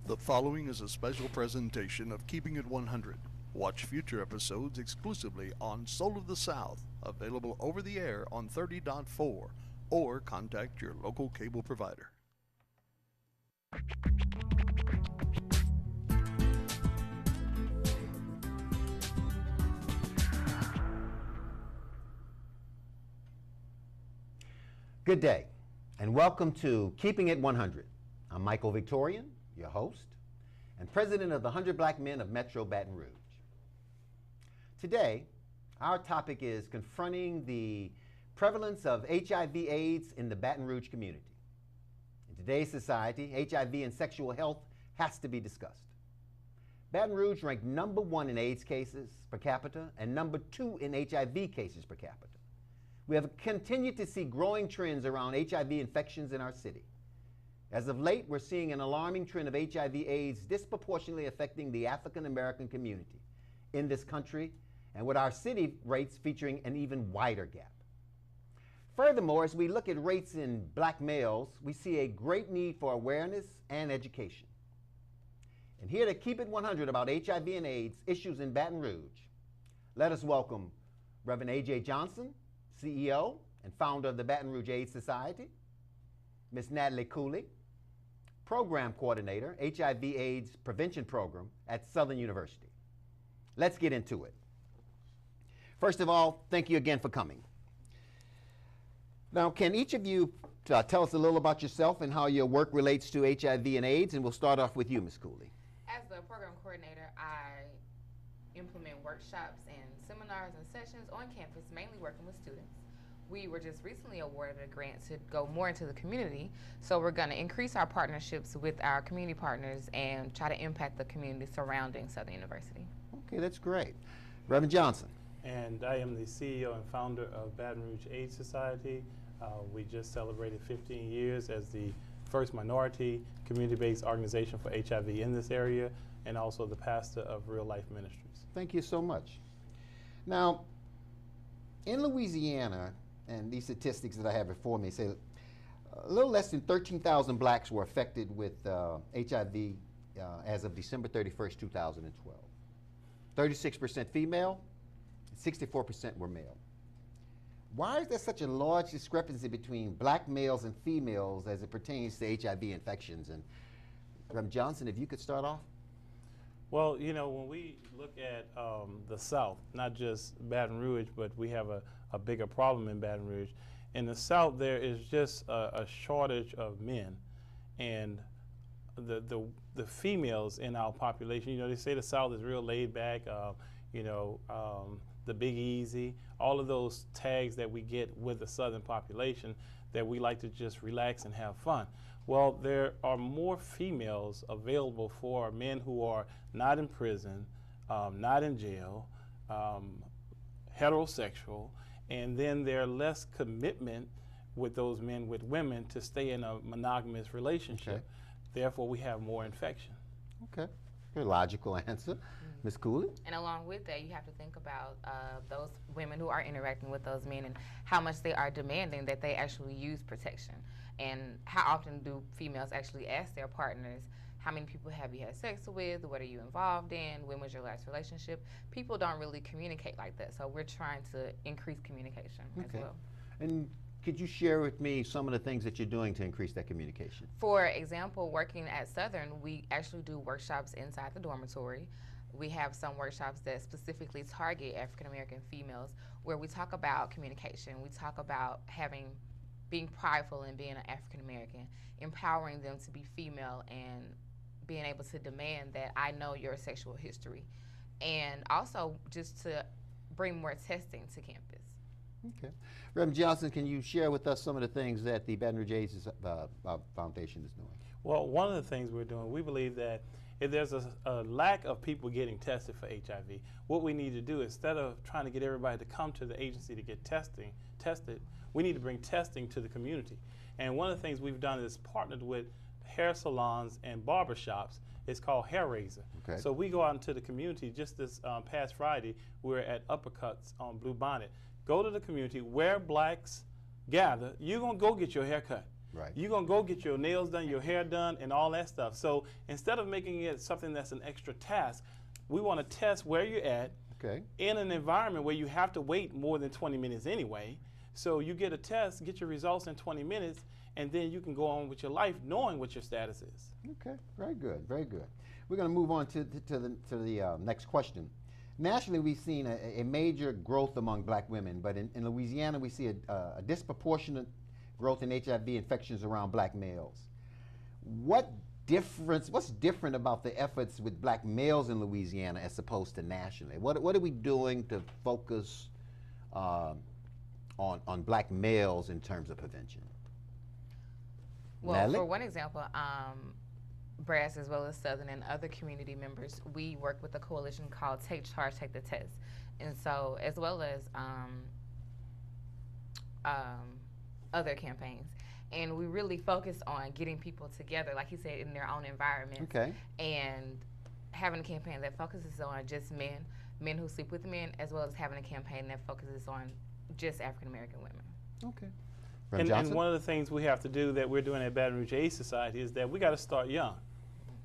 The following is a special presentation of Keeping It 100. Watch future episodes exclusively on Soul of the South, available over the air on 30.4, or contact your local cable provider. Good day, and welcome to Keeping It 100. I'm Michael Victorian, your host, and president of the 100 Black Men of Metro Baton Rouge. Today, our topic is confronting the prevalence of HIV/AIDS in the Baton Rouge community. In today's society, HIV and sexual health has to be discussed. Baton Rouge ranked number 1 in AIDS cases per capita and number 2 in HIV cases per capita. We have continued to see growing trends around HIV infections in our city. As of late, we're seeing an alarming trend of HIV/AIDS disproportionately affecting the African American community in this country, and with our city rates featuring an even wider gap. Furthermore, as we look at rates in black males, we see a great need for awareness and education. And here to keep it 100 about HIV and AIDS issues in Baton Rouge, let us welcome Reverend A.J. Johnson, CEO and founder of the Baton Rouge AIDS Society, Ms. Natalie Cooley, Program Coordinator, HIV/AIDS Prevention Program at Southern University. Let's get into it. First of all, thank you again for coming. Now, can each of you tell us a little about yourself and how your work relates to HIV and AIDS? And we'll start off with you, Ms. Cooley. As the program coordinator, I implement workshops and seminars and sessions on campus, mainly working with students. We were just recently awarded a grant to go more into the community, so we're going to increase our partnerships with our community partners and try to impact the community surrounding Southern University. Okay, that's great. Reverend Johnson. And I am the CEO and founder of Baton Rouge AIDS Society. We just celebrated 15 years as the first minority community-based organization for HIV in this area, and also the pastor of Real Life Ministries. Thank you so much. Now, in Louisiana, and these statistics that I have before me say a little less than 13,000 blacks were affected with HIV as of December 31st, 2012. 36% female, 64% were male. Why is there such a large discrepancy between black males and females as it pertains to HIV infections? And Reverend Johnson, if you could start off. Well, you know, when we look at the South, not just Baton Rouge, but we have a bigger problem in Baton Rouge. In the South, there is just a shortage of men, and the females in our population. You know, they say the South is real laid back. The Big Easy, all of those tags that we get with the Southern population that we like to just relax and have fun. Well, there are more females available for men who are not in prison, not in jail, heterosexual, and then there's less commitment with those men with women to stay in a monogamous relationship. Okay. Therefore, we have more infection. Okay, very logical answer. Ms. Cooley? And along with that, you have to think about those women who are interacting with those men and how much they are demanding that they actually use protection. And how often do females actually ask their partners, how many people have you had sex with? What are you involved in? When was your last relationship? People don't really communicate like that, so we're trying to increase communication as well. And could you share with me some of the things that you're doing to increase that communication? For example, working at Southern, we actually do workshops inside the dormitory. We have some workshops that specifically target African American females where we talk about communication. We talk about being prideful in being an African American, empowering them to be female and being able to demand that I know your sexual history. And also just to bring more testing to campus. Okay. Reverend Johnson, can you share with us some of the things that the Baton Rouge AIDS Foundation is doing? Well, one of the things we're doing, we believe that if there's a lack of people getting tested for HIV, what we need to do, instead of trying to get everybody to come to the agency to get tested, we need to bring testing to the community. And one of the things we've done is partnered with hair salons and barbershops. It's called Hair Raiser. Okay. So we go out into the community. Just this past Friday, we were at Uppercuts on Blue Bonnet. Go to the community where blacks gather. You're going to go get your hair cut. Right. You're going to go get your nails done, your hair done, and all that stuff. So instead of making it something that's an extra task, we want to test where you're at in an environment where you have to wait more than 20 minutes anyway. So you get a test, get your results in 20 minutes, and then you can go on with your life knowing what your status is. Okay, very good, very good. We're going to move on to the next question. Nationally, we've seen a major growth among black women, but in Louisiana, we see a disproportionate growth in HIV infections around black males. What's different about the efforts with black males in Louisiana as opposed to nationally? What are we doing to focus on black males in terms of prevention? Well, Natalie? for one example, Brass as well as Southern and other community members, we work with a coalition called Take Charge, Take the Test. And so, as well as other campaigns. And we really focus on getting people together, like he said, in their own environments. And having a campaign that focuses on just men who sleep with men, as well as having a campaign that focuses on just African American women. Okay. And one of the things we have to do that we're doing at Baton Rouge AIDS Society is that we got to start young.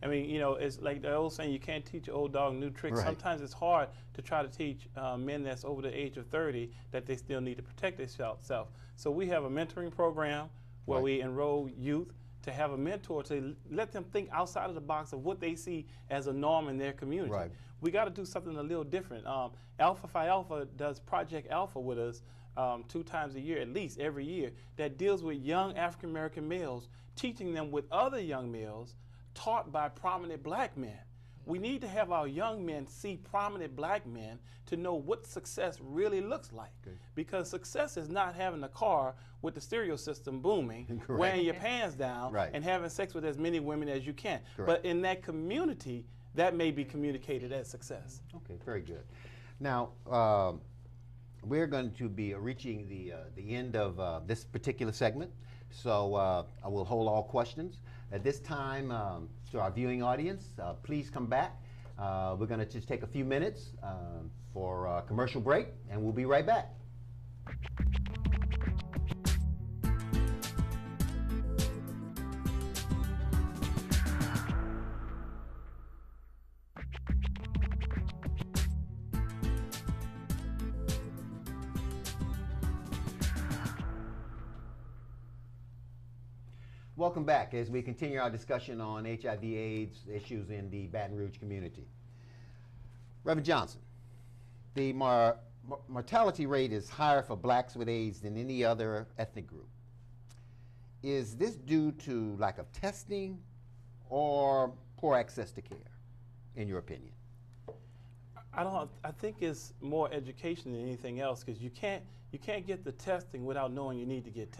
I mean, you know, it's like the old saying, you can't teach an old dog new tricks. Right. Sometimes it's hard to try to teach men that's over the age of 30 that they still need to protect themselves. So we have a mentoring program where we enroll youth to have a mentor to let them think outside of the box of what they see as a norm in their community. Right. We got to do something a little different. Alpha Phi Alpha does Project Alpha with us 2 times a year, at least every year, that deals with young African American males, teaching them with other young males taught by prominent black men. We need to have our young men see prominent black men to know what success really looks like. Because success is not having a car with the stereo system booming, wearing your pants down, and having sex with as many women as you can. But in that community, that may be communicated as success. Okay, very good. Now, we're going to be reaching the end of this particular segment, so I will hold all questions. At this time, to our viewing audience, please come back. We're going to just take a few minutes for a commercial break, and we'll be right back. Welcome back as we continue our discussion on HIV/AIDS issues in the Baton Rouge community. Reverend Johnson, the mortality rate is higher for blacks with AIDS than any other ethnic group. Is this due to lack of testing or poor access to care, in your opinion? I think it's more education than anything else, because you can't get the testing without knowing you need to get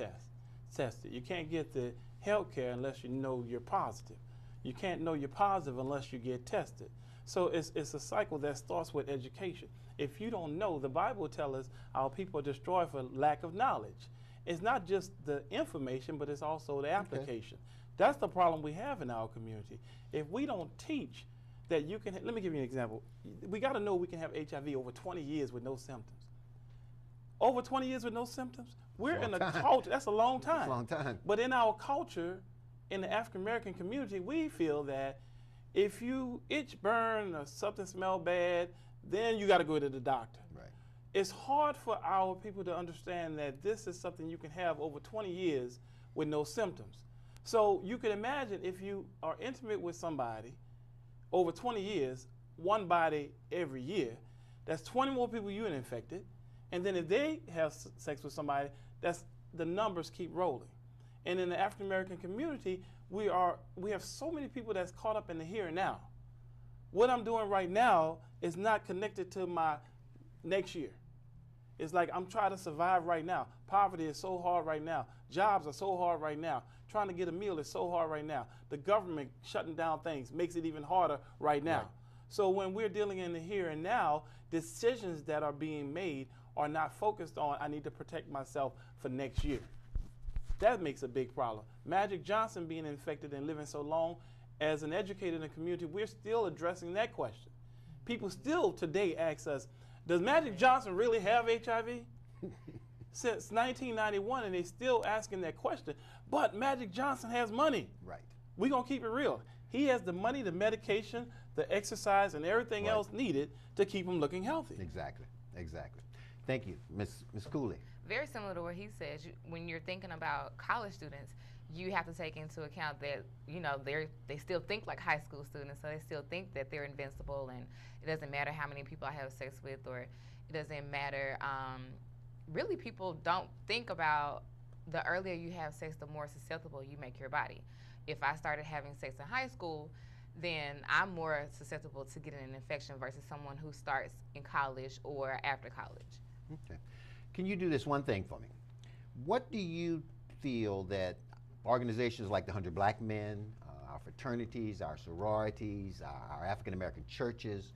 tested. You can't get the health care unless you know you're positive. You can't know you're positive unless you get tested. So it's a cycle that starts with education. If you don't know, the Bible tells us our people are destroyed for lack of knowledge. It's not just the information, but it's also the application. That's the problem we have in our community. If we don't teach that you can, let me give you an example. We got to know we can have HIV over 20 years with no symptoms. Over 20 years with no symptoms? We're in a culture, that's a long time. That's a long time. But in our culture, in the African American community, we feel that if you itch, burn, or something smell bad, then you got to go to the doctor. Right. It's hard for our people to understand that this is something you can have over 20 years with no symptoms. So you can imagine if you are intimate with somebody over 20 years, one body every year, that's 20 more people you infected. And then if they have sex with somebody, the numbers keep rolling. And in the African American community, we have so many people that's caught up in the here and now. What I'm doing right now is not connected to my next year. It's like I'm trying to survive right now. Poverty is so hard right now. Jobs are so hard right now. Trying to get a meal is so hard right now. The government shutting down things makes it even harder right now. Right. So when we're dealing in the here and now, decisions that are being made are not focused on, I need to protect myself for next year. That makes a big problem. Magic Johnson being infected and living so long, as an educator in the community, we're still addressing that question. People still today ask us, does Magic Johnson really have HIV? since 1991, and they still asking that question. But Magic Johnson has money. Right. We're going to keep it real. He has the money, the medication, the exercise, and everything else needed to keep him looking healthy. Exactly. Exactly. Thank you. Miss Cooley. Very similar to what he says. When you're thinking about college students, you have to take into account that, you know, they still think like high school students, so they still think that they're invincible, and it doesn't matter how many people I have sex with, or it doesn't matter. Really, people don't think about the earlier you have sex, the more susceptible you make your body. If I started having sex in high school, then I'm more susceptible to getting an infection versus someone who starts in college or after college. Okay. Can you do this one thing for me? What do you feel that organizations like the 100 Black Men, our fraternities, our sororities, our African American churches,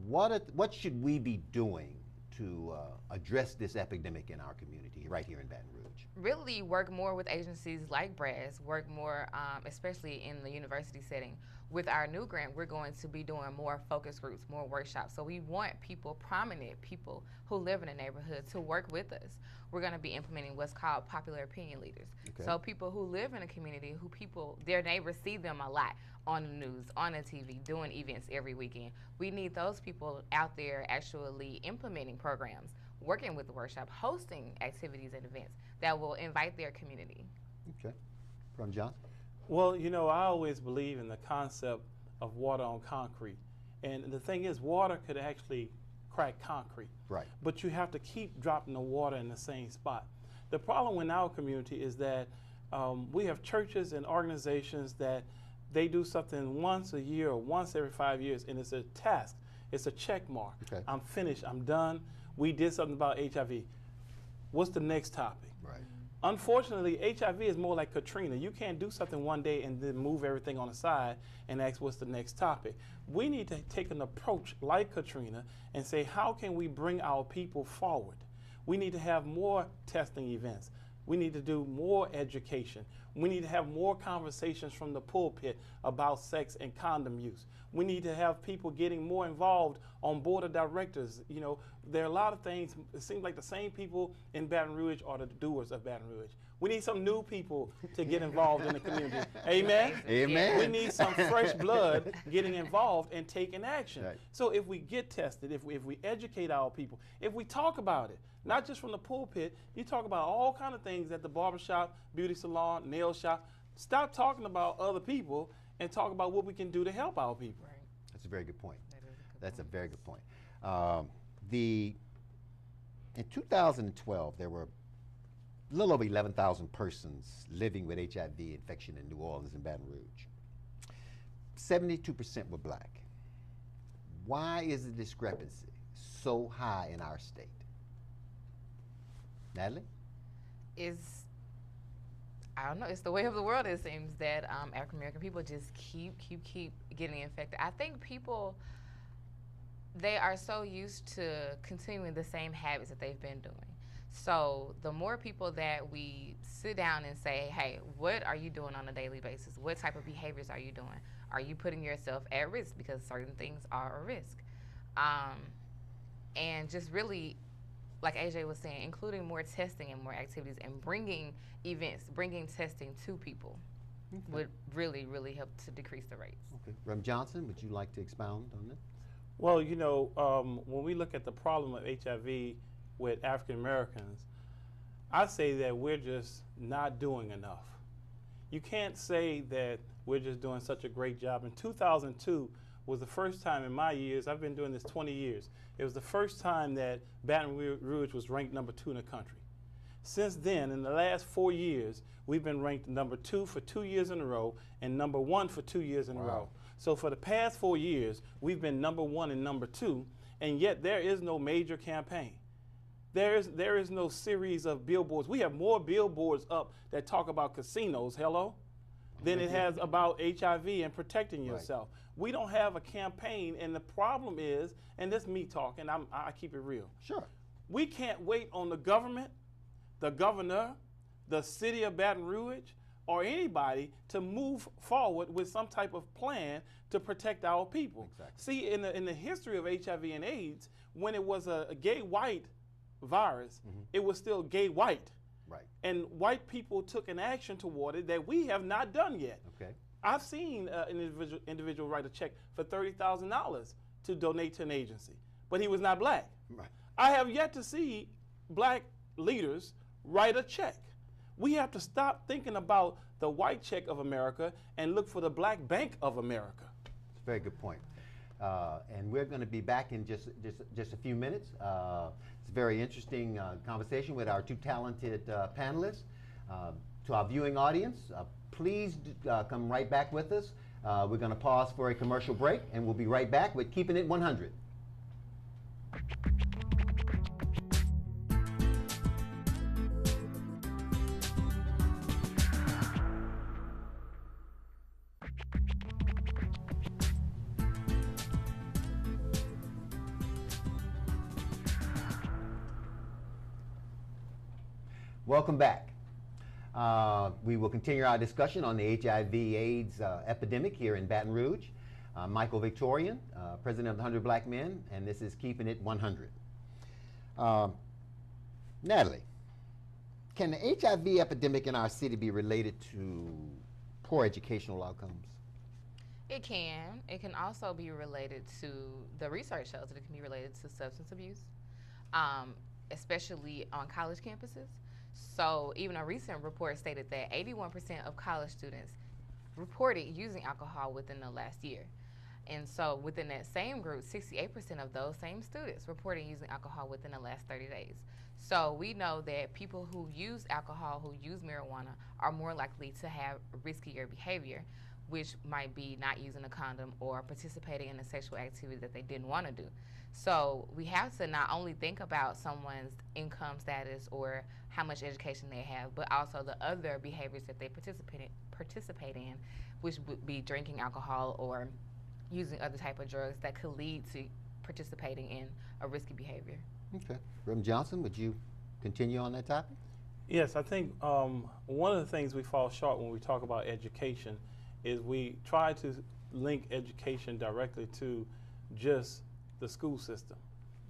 what should we be doing to address this epidemic in our community right here in Baton Rouge? Really work more with agencies like BRAS, work more, especially in the university setting. With our new grant, we're going to be doing more focus groups, more workshops. So we want people, prominent people who live in the neighborhood, to work with us. We're going to be implementing what's called popular opinion leaders. Okay. So people who live in a community, their neighbors see them a lot on the news, on the TV, doing events every weekend. We need those people out there actually implementing programs, working with the workshop, hosting activities and events that will invite their community. Okay. From John? Well, you know, I always believe in the concept of water on concrete. And the thing is, water could actually crack concrete. Right. But you have to keep dropping the water in the same spot. The problem in our community is that we have churches and organizations that they do something once a year or once every 5 years, and it's a task. It's a check mark. Okay. I'm finished. I'm done. We did something about HIV. What's the next topic? Right. Unfortunately, HIV is more like Katrina. You can't do something one day and then move everything on the side and ask what's the next topic. We need to take an approach like Katrina and say, how can we bring our people forward? We need to have more testing events. We need to do more education. We need to have more conversations from the pulpit about sex and condom use. We need to have people getting more involved on board of directors. You know, there are a lot of things. It seems like the same people in Baton Rouge are the doers of Baton Rouge. We need some new people to get involved in the community. Amen? Amen. We need some fresh blood getting involved and taking action. Right. So if we get tested, if we educate our people, if we talk about it, not just from the pulpit, you talk about all kinds of things at the barbershop, beauty salon, nail shop. Stop talking about other people and talk about what we can do to help our people. Right. That's a very good point. That's a very good point. In 2012, there were a little over 11,000 persons living with HIV infection in New Orleans and Baton Rouge. 72% were black. Why is the discrepancy so high in our state? Natalie? I don't know, it's the way of the world, it seems, that African American people just keep getting infected. I think people, they are so used to continuing the same habits that they've been doing. So the more people that we sit down and say, hey, what are you doing on a daily basis? What type of behaviors are you doing? Are you putting yourself at risk? Because certain things are a risk. And just really, like AJ was saying, including more testing and more activities and bringing events, bringing testing to people would really, really help to decrease the rates. Okay. Rev. Johnson, would you like to expound on that? Well, you know, when we look at the problem of HIV with African Americans, I say that we're just not doing enough. You can't say that we're just doing such a great job. In 2002 was the first time in my years, I've been doing this 20 years, it was the first time that Baton Rouge was ranked number 2 in the country. Since then, in the last 4 years, we've been ranked number 2 for 2 years in a row and number 1 for 2 years in a row. So for the past 4 years, we've been number 1 and number 2, and yet there is no major campaign. There is no series of billboards. We have more billboards up that talk about casinos, than it has about HIV and protecting yourself. Right. We don't have a campaign, and the problem is, and this is me talking, I keep it real. Sure. We can't wait on the government, the governor, the city of Baton Rouge, or anybody to move forward with some type of plan to protect our people. Exactly. See, in the history of HIV and AIDS, when it was a gay white virus, it was still gay white. Right. And white people took an action toward it that we have not done yet. Okay. I've seen an individual write a check for $30,000 to donate to an agency, but he was not black. Right. I have yet to see black leaders write a check. We have to stop thinking about the white check of America and look for the black bank of America. It's a very good point. And we're going to be back in just a few minutes. It's a very interesting conversation with our two talented panelists. To our viewing audience, please come right back with us. We're going to pause for a commercial break, and we'll be right back with Keeping It 100. Welcome back. We will continue our discussion on the HIV/AIDS epidemic here in Baton Rouge. I'm Michael Victorian, president of the 100 Black Men, and this is Keeping It 100. Natalie, can the HIV epidemic in our city be related to poor educational outcomes? It can. It can also be related to, the research shows that it can be related to substance abuse, especially on college campuses. So even a recent report stated that 81% of college students reported using alcohol within the last year. And so within that same group, 68% of those same students reported using alcohol within the last 30 days. So we know that people who use alcohol, who use marijuana, are more likely to have riskier behavior, which might be not using a condom or participating in a sexual activity that they didn't want to do. So we have to not only think about someone's income status or how much education they have, but also the other behaviors that they participate in, which would be drinking alcohol or using other type of drugs that could lead to participating in a risky behavior. Okay. Reverend Johnson, would you continue on that topic? Yes, I think one of the things we fall short when we talk about education is we try to link education directly to just the school system.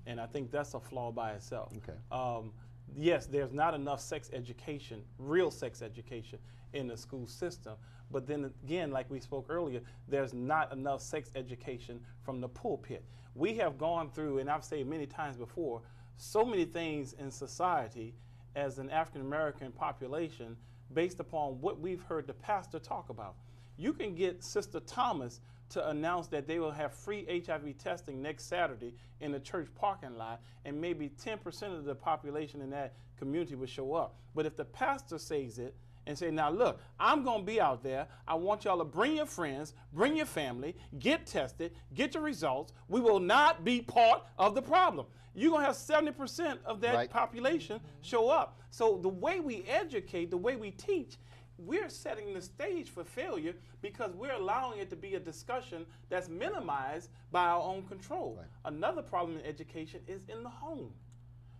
And I think that's a flaw by itself. Okay. Yes, there's not enough sex education, real sex education in the school system. But then again, like we spoke earlier, there's not enough sex education from the pulpit. We have gone through, and I've said many times before, so many things in society as an African American population based upon what we've heard the pastor talk about. You can get Sister Thomas to announce that they will have free HIV testing next Saturday in the church parking lot, and maybe 10% of the population in that community will show up. But if the pastor says it and say, now look, I'm going to be out there. I want y'all to bring your friends, bring your family, get tested, get your results. We will not be part of the problem. You're going to have 70% of that population show up. So the way we educate, the way we teach, we're setting the stage for failure because we're allowing it to be a discussion that's minimized by our own control. Right. Another problem in education is in the home.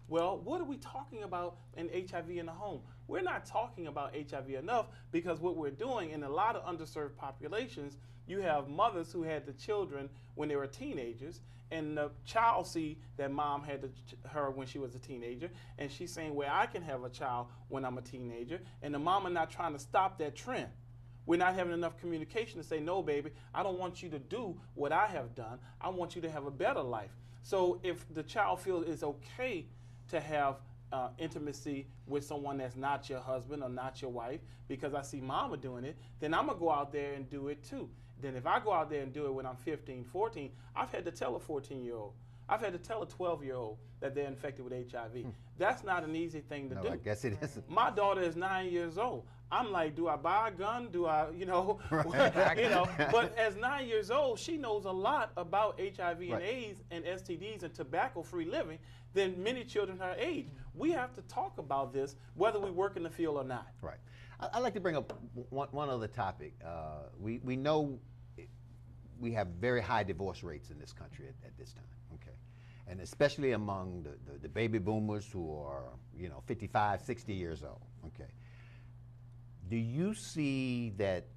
Well, what are we talking about in HIV in the home? We're not talking about HIV enough because what we're doing in a lot of underserved populations, you have mothers who had the children when they were teenagers, and the child see that mom had her when she was a teenager, and she's saying, well, I can have a child when I'm a teenager, and the mama not trying to stop that trend. We're not having enough communication to say, no, baby, I don't want you to do what I have done. I want you to have a better life. So if the child feels it's okay to have intimacy with someone that's not your husband or not your wife, because I see mama doing it, then I'm going to go out there and do it too. Then if I go out there and do it when I'm 15, 14, I've had to tell a 14-year-old, I've had to tell a 12-year-old that they're infected with HIV. That's not an easy thing to do. I guess it isn't. My daughter is 9 years old. I'm like, do I buy a gun? Do I, you know, but as 9 years old, she knows a lot about HIV and AIDS and STDs and tobacco-free living than many children her age. We have to talk about this, whether we work in the field or not. Right. I'd like to bring up one other topic. We know we have very high divorce rates in this country at this time, okay? And especially among the baby boomers who are, 55, 60 years old, okay? Do you see that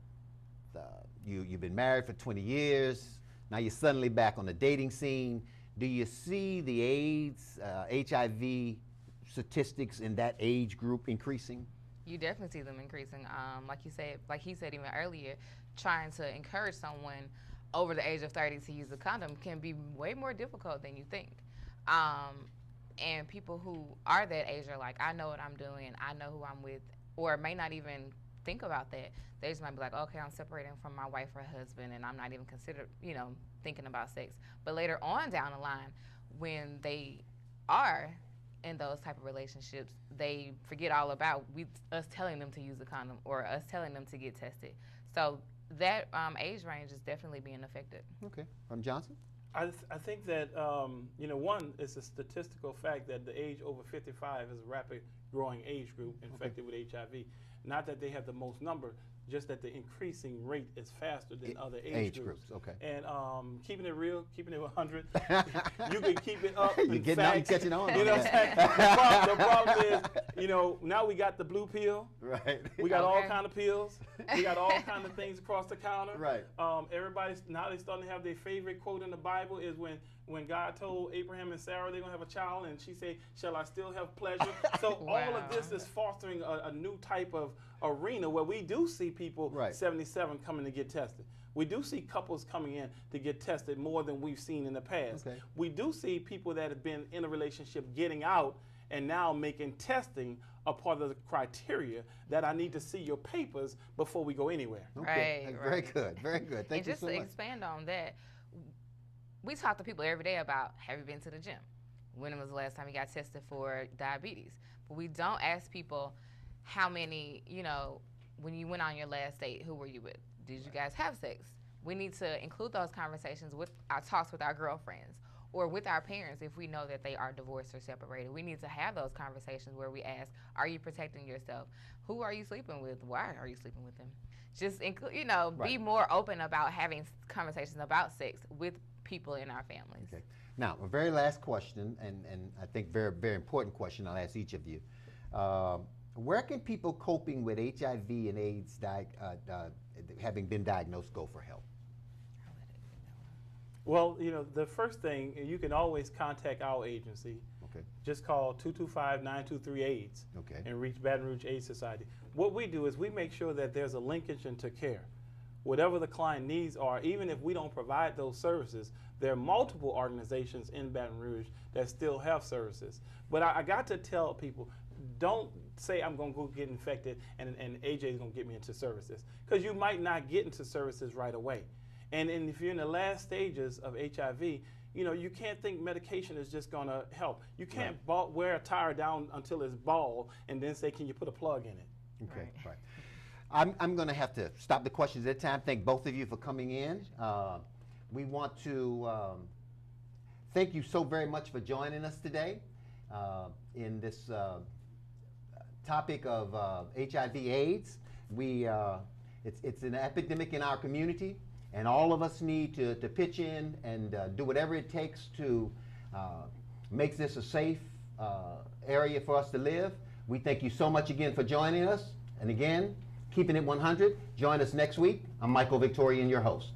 you've been married for 20 years, now you're suddenly back on the dating scene? Do you see the AIDS, HIV statistics in that age group increasing? You definitely see them increasing. Like you said, like he said even earlier, trying to encourage someone over the age of 30 to use a condom can be way more difficult than you think. And people who are that age are like, I know what I'm doing, I know who I'm with, or may not even think about that. They just might be like, okay, I'm separating from my wife or husband, and I'm not even thinking about sex. But later on down the line, when they are in those type of relationships, they forget all about us telling them to use a condom or us telling them to get tested. So that age range is definitely being affected. Okay. Johnson? I think that, one, it's a statistical fact that the age over 55 is a rapid growing age group infected with HIV. Not that they have the most number, just that the increasing rate is faster than other age groups. Okay. And keeping it real, keeping it 100, you can keep it up. You're getting out and catching on. You know what I'm saying? The problem is, now we got the blue pill. Right. We got all kind of pills. We got all kind of things across the counter. Right. Everybody's now they starting to have their favorite quote in the Bible is when God told Abraham and Sarah they're gonna have a child, and she said, "Shall I still have pleasure?" So Wow. all of this is fostering a new type of arena where we do see people 77 coming to get tested. We do see couples coming in to get tested more than we've seen in the past. Okay. We do see people that have been in a relationship getting out and now making testing a part of the criteria that I need to see your papers before we go anywhere. Okay. Right, Very right. good. Very good. Thank And you just so to much. expand on that, we talk to people every day about, have you been to the gym? When was the last time you got tested for diabetes? But we don't ask people how many, when you went on your last date, who were you with? Did you guys have sex? We need to include those conversations with our talks with our girlfriends or with our parents if we know that they are divorced or separated. We need to have those conversations where we ask, are you protecting yourself? Who are you sleeping with? Why are you sleeping with them? Just include, be more open about having conversations about sex with people in our families. Okay. Now, a very last question, and I think very, very important question I'll ask each of you. Where can people coping with HIV and AIDS having been diagnosed go for help? Well, the first thing, you can always contact our agency. Okay. Just call 225-923-AIDS Okay. and reach Baton Rouge AIDS Society. What we do is we make sure that there's a linkage into care. Whatever the client needs are, even if we don't provide those services, there are multiple organizations in Baton Rouge that still have services. But I got to tell people, don't say I'm going to go get infected and AJ is going to get me into services, because you might not get into services right away. And if you're in the last stages of HIV, you can't think medication is just going to help. You can't wear a tire down until it's bald and then say, can you put a plug in it? Okay, right. I'm going to have to stop the questions at that time. Thank both of you for coming in. We want to thank you so very much for joining us today in this topic of HIV/AIDS. It's an epidemic in our community, and all of us need to pitch in and do whatever it takes to make this a safe area for us to live. We thank you so much again for joining us. And again, Keeping It 100. Join us next week. I'm Michael Victorian, your host.